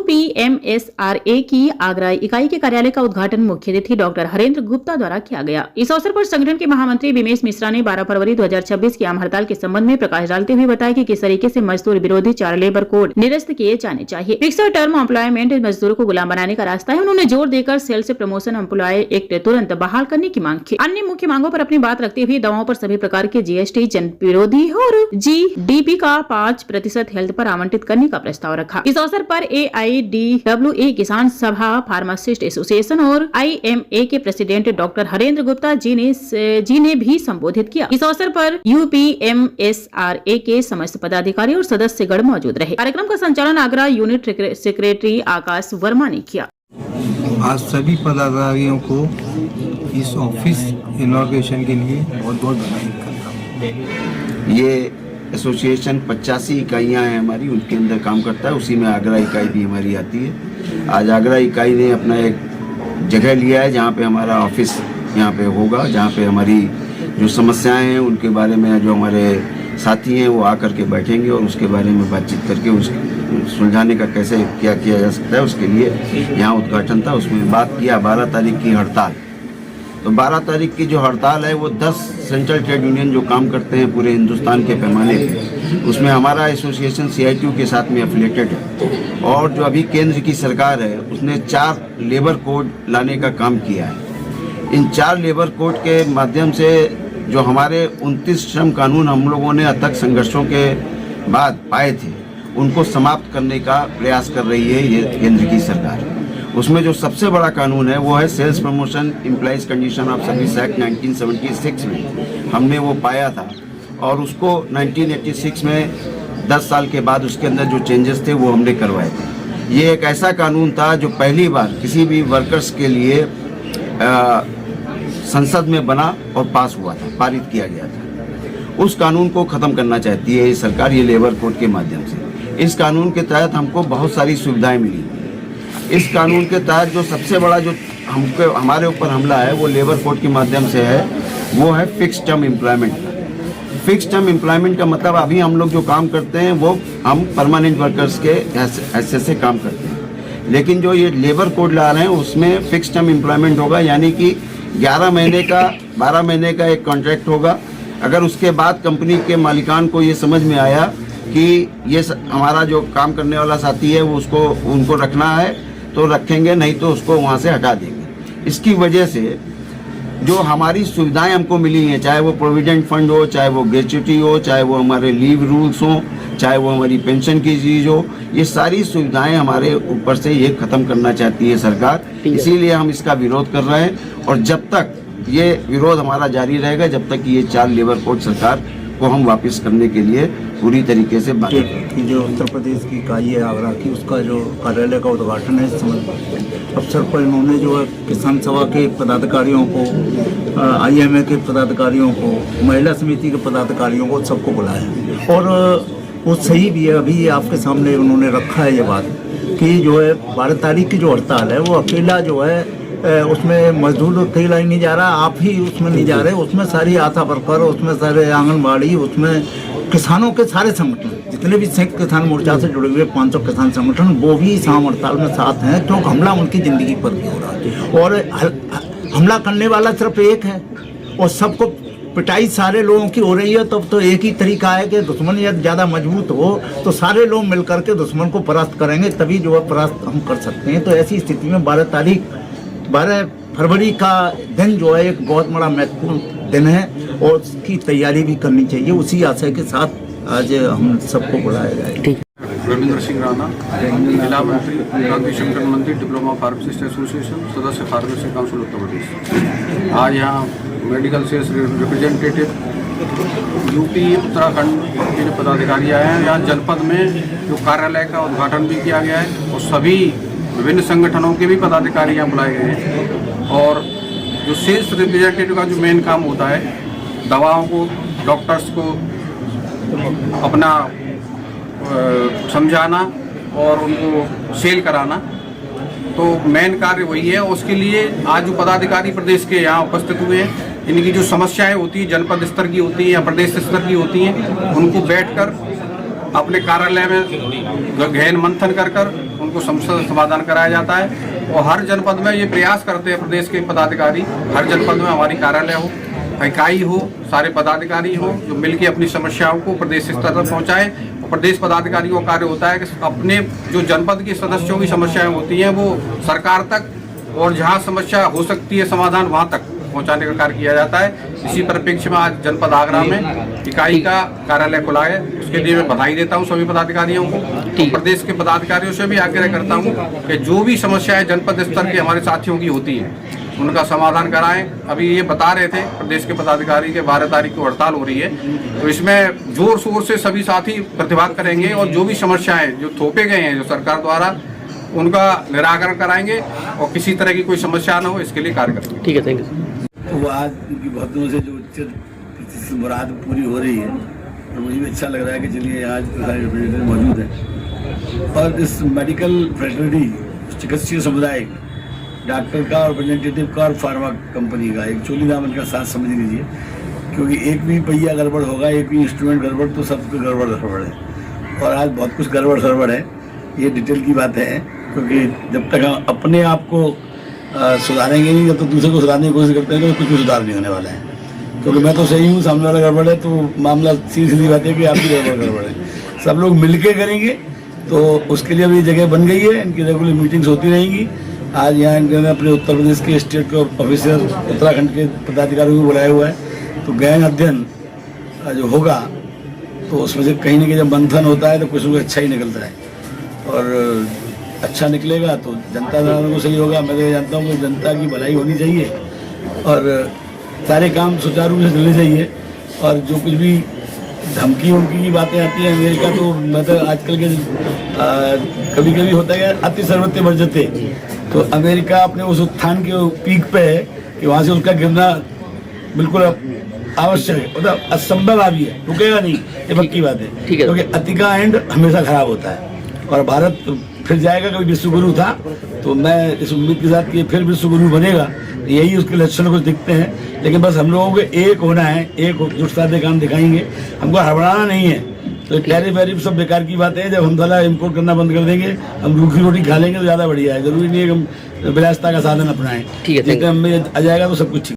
UPMSRA की आगरा इकाई के कार्यालय का उद्घाटन मुख्य अतिथि डॉक्टर हरेंद्र गुप्ता द्वारा किया गया। इस अवसर पर संगठन के महामंत्री बिमेश मिश्रा ने 12 फरवरी 2026 की आम हड़ताल के संबंध में प्रकाश डालते हुए बताया कि किस तरीके से मजदूर विरोधी 4 लेबर कोड निरस्त किए जाने चाहिए। फिक्स्ड टर्म एम्प्लॉयमेंट मजदूरों को गुलाम बनाने का रास्ता है। उन्होंने जोर देकर सेल्स प्रमोशन एम्प्लॉय एक्ट तुरंत बहाल करने की मांग की। अन्य मुख्य मांगों पर अपनी बात रखते हुए दवाओं पर सभी प्रकार के GST जन विरोधी और GDP का 5% हेल्थ पर आवंटित करने का प्रस्ताव रखा। इस अवसर पर AIDWA किसान सभा, फार्मासिस्ट एसोसिएशन और IMA के प्रेसिडेंट डॉक्टर हरेंद्र गुप्ता जी ने भी संबोधित किया। इस अवसर पर UPMSRA के समस्त पदाधिकारी और सदस्यगण मौजूद रहे। कार्यक्रम का संचालन आगरा यूनिट सेक्रेटरी आकाश वर्मा ने किया। आज सभी पदाधिकारियों को इस ऑफिस इनॉग्रेशन के लिए बहुत बहुत बधाई करता हूँ। ये एसोसिएशन 85 इकाइयाँ हैं हमारी, उनके अंदर काम करता है। उसी में आगरा इकाई भी हमारी आती है। आज आगरा इकाई ने अपना एक जगह लिया है जहाँ पे हमारा ऑफिस यहाँ पे होगा, जहाँ पे हमारी जो समस्याएं हैं उनके बारे में जो हमारे साथी हैं वो आकर के बैठेंगे और उसके बारे में बातचीत करके उसके सुलझाने का कैसे क्या किया जा सकता है उसके लिए यहाँ उद्घाटन था। उसमें बात किया 12 तारीख की हड़ताल। तो 12 तारीख की जो हड़ताल है वो 10 सेंट्रल ट्रेड यूनियन जो काम करते हैं पूरे हिंदुस्तान के पैमाने पे, उसमें हमारा एसोसिएशन CITU के साथ में एफिलेटेड है। और जो अभी केंद्र की सरकार है उसने 4 लेबर कोड लाने का काम किया है। इन 4 लेबर कोड के माध्यम से जो हमारे 29 श्रम कानून हम लोगों ने अथक संघर्षों के बाद पाए थे उनको समाप्त करने का प्रयास कर रही है ये केंद्र की सरकार। उसमें जो सबसे बड़ा कानून है वो है sales promotion employees condition of service act 1976 में हमने वो पाया था और उसको 1986 में 10 साल के बाद उसके अंदर जो चेंजेस थे वो हमने करवाए थे। ये एक ऐसा कानून था जो पहली बार किसी भी वर्कर्स के लिए संसद में बना और पास हुआ था, पारित किया गया था। उस कानून को ख़त्म करना चाहती है ये सरकार, ये लेबर कोड के माध्यम से। इस कानून के तहत हमको बहुत सारी सुविधाएं मिली। इस कानून के तहत जो सबसे बड़ा जो हमारे ऊपर हमला है वो लेबर कोड के माध्यम से है, वो है फिक्स टर्म एम्प्लॉयमेंट का। फिक्स टर्म एम्प्लॉयमेंट का मतलब अभी हम लोग जो काम करते हैं वो हम परमानेंट वर्कर्स के ऐसे से काम करते हैं, लेकिन जो ये लेबर कोड ला रहे हैं उसमें फिक्स टर्म एम्प्लॉयमेंट होगा, यानी कि 11 महीने का 12 महीने का एक कॉन्ट्रैक्ट होगा। अगर उसके बाद कंपनी के मालिकान को ये समझ में आया कि ये हमारा जो काम करने वाला साथी है वो उनको रखना है तो रखेंगे, नहीं तो उसको वहाँ से हटा देंगे। इसकी वजह से जो हमारी सुविधाएं हमको मिली हैं, चाहे वो प्रोविडेंट फंड हो, चाहे वो ग्रेच्युटी हो, चाहे वो हमारे लीव रूल्स हो, चाहे वो हमारी पेंशन की चीज़ हो, ये सारी सुविधाएं हमारे ऊपर से ये ख़त्म करना चाहती है सरकार। इसीलिए हम इसका विरोध कर रहे हैं और जब तक ये विरोध हमारा जारी रहेगा, जब तक ये 4 लेबर कोड सरकार को हम वापस करने के लिए पूरी तरीके से बात की जो उत्तर प्रदेश की इकाई है आगरा की, उसका जो कार्यालय का उद्घाटन है, इस अवसर पर इन्होंने जो है किसान सभा के पदाधिकारियों को, IMA के पदाधिकारियों को, महिला समिति के पदाधिकारियों को, सबको बुलाया। और वो सही भी है, अभी आपके सामने उन्होंने रखा है ये बात कि जो है 12 तारीख की जो हड़ताल है वो अकेला जो है उसमें मजदूर अकेला ही नहीं जा रहा, आप ही उसमें नहीं जा रहे, उसमें सारी आशा वर्कर, उसमें सारे आंगनबाड़ी, उसमें किसानों के सारे संगठन, जितने भी संयुक्त किसान मोर्चा से जुड़े हुए 500 किसान संगठन, वो भी इस आम हड़ताल में साथ हैं, क्योंकि हमला उनकी ज़िंदगी पर भी हो रहा है। और हमला करने वाला सिर्फ एक है और सबको पिटाई सारे लोगों की हो रही है। तब तो एक ही तरीका है कि दुश्मन यदि ज़्यादा मजबूत हो तो सारे लोग मिल करके दुश्मन को परास्त करेंगे, तभी जो है परास्त हम कर सकते हैं। तो ऐसी स्थिति में 12 फरवरी का दिन जो है एक बहुत बड़ा महत्वपूर्ण दिन है और उसकी तैयारी भी करनी चाहिए। उसी आशय के साथ आज हम सबको बुलाया जाए। रविंद्र सिंह राणा, जिला मंत्री, प्रांतीय संगठन मंत्री, डिप्लोमा फार्मासिस्ट एसोसिएशन, सदस्य फार्मेसी काउंसिल उत्तर प्रदेश। आज यहाँ medical sales representative UP Uttarakhand के जो पदाधिकारी आए हैं, यहाँ जनपद में जो कार्यालय का उद्घाटन भी किया गया है और सभी विभिन्न संगठनों के भी पदाधिकारी यहाँ बुलाए गए हैं। और जो सेल्स रिप्रेजेंटेटिव का जो मेन काम होता है, दवाओं को, डॉक्टर्स को अपना समझाना और उनको सेल कराना, तो मेन कार्य वही है। उसके लिए आज जो पदाधिकारी प्रदेश के यहाँ उपस्थित हुए हैं, इनकी जो समस्याएं होती हैं जनपद स्तर की होती हैं या प्रदेश स्तर की होती हैं, उनको बैठकर अपने कार्यालय में गहन मंथन कर उनको समस्या समाधान कराया जाता है। और हर जनपद में ये प्रयास करते हैं प्रदेश के पदाधिकारी, हर जनपद में हमारी कार्यालय हो, इकाई हो, सारे पदाधिकारी हो जो मिलकर अपनी समस्याओं को प्रदेश स्तर तक पहुंचाएं। और प्रदेश पदाधिकारियों का कार्य होता है कि अपने जो जनपद के सदस्यों की समस्याएं होती हैं वो सरकार तक, और जहां समस्या हो सकती है समाधान वहां तक पहुंचाने का कार्य किया जाता है। इसी परिप्रेक्ष्य में आज जनपद आगरा में इकाई का कार्यालय खुला है। उसके लिए मैं बधाई देता हूं सभी पदाधिकारियों को। तो प्रदेश के पदाधिकारियों से भी आग्रह करता हूं कि जो भी समस्याएं जनपद स्तर के हमारे साथियों की होती हैं उनका समाधान कराएं। अभी ये बता रहे थे प्रदेश के पदाधिकारी के 12 तारीख को हड़ताल हो रही है, तो इसमें जोर शोर से सभी साथी प्रतिभाग करेंगे और जो भी समस्याएं जो थोपे गए हैं जो सरकार द्वारा उनका निराकरण कराएंगे और किसी तरह की कोई समस्या न हो इसके लिए कार्य करेंगे। ठीक है, थैंक यू। तो वो आज उनकी बहुत दिनों से जो उच्च मुराद पूरी हो रही है, और मुझे भी अच्छा लग रहा है कि चलिए आज सारे रिप्रेजेंटेटिव मौजूद हैं। और इस मेडिकल फ्रेटर्निटी, चिकित्सीय समुदाय, डॉक्टर का और रिप्रेजेंटेटिव का और फार्मा कंपनी का एक चोली दामन का साथ समझ लीजिए, क्योंकि एक भी पहिया गड़बड़ होगा, एक भी इंस्ट्रूमेंट गड़बड़ तो सबको गड़बड़ है। और आज बहुत कुछ गड़बड़ सड़बड़ है, ये डिटेल की बात है, क्योंकि जब तक हम अपने आप को सुधारेंगे नहीं, जब तक दूसरे को सुधारने की कोशिश करते हैं तो कुछ भी सुधार नहीं होने वाला है। क्योंकि मैं तो सही हूँ, सामने वाला गड़बड़ है, तो मामला सीधी बात है कि आपकी गड़बड़ है। सब लोग मिलके करेंगे तो उसके लिए अभी जगह बन गई है, इनकी रेगुलर मीटिंग्स होती रहेंगी। आज यहाँ इन्होंने अपने उत्तर प्रदेश के स्टेट के ऑफिसर, उत्तराखंड के पदाधिकारियों को बुलाया हुआ है। तो गहन अध्ययन जो होगा तो उसमें से कहीं ना कहीं जब मंथन होता है तो कुछ अच्छा ही निकलता है, और अच्छा निकलेगा तो जनता को सही होगा। मैं तो जानता हूँ कि जनता की भलाई होनी चाहिए और सारे काम सुचारू रूप से चलने चाहिए। और जो कुछ भी धमकी उमकी की बातें आती हैं अमेरिका, तो मतलब आजकल के कभी कभी होता है अति सर्वत्र वर्जते, तो अमेरिका अपने उस उत्थान के पीक पे है कि वहाँ से उसका गिरना बिल्कुल आवश्यक है, मतलब असंभव आ भी है, रुकेगा नहीं, ये पक्की बात है। क्योंकि अति का एंड हमेशा खराब होता है और भारत फिर जाएगा। कभी विश्वगुरु था, तो मैं इस उम्मीद के साथ कि फिर विश्वगुरु बनेगा, यही उसके लक्षण कुछ दिखते हैं। लेकिन बस हम लोगों को एक होना है, एक जुटता से काम दिखाएंगे, हमको हड़बड़ाना नहीं है। तो टैरिफ वैरिफ सब बेकार की बात है। जब हम साला इम्पोर्ट करना बंद कर देंगे, हम रूखी रोटी खा लेंगे तो ज़्यादा बढ़िया है। जरूरी नहीं है कि हम विलासिता का साधन अपनाएं। ठीक है, लेकिन हमें आ जाएगा तो सब कुछ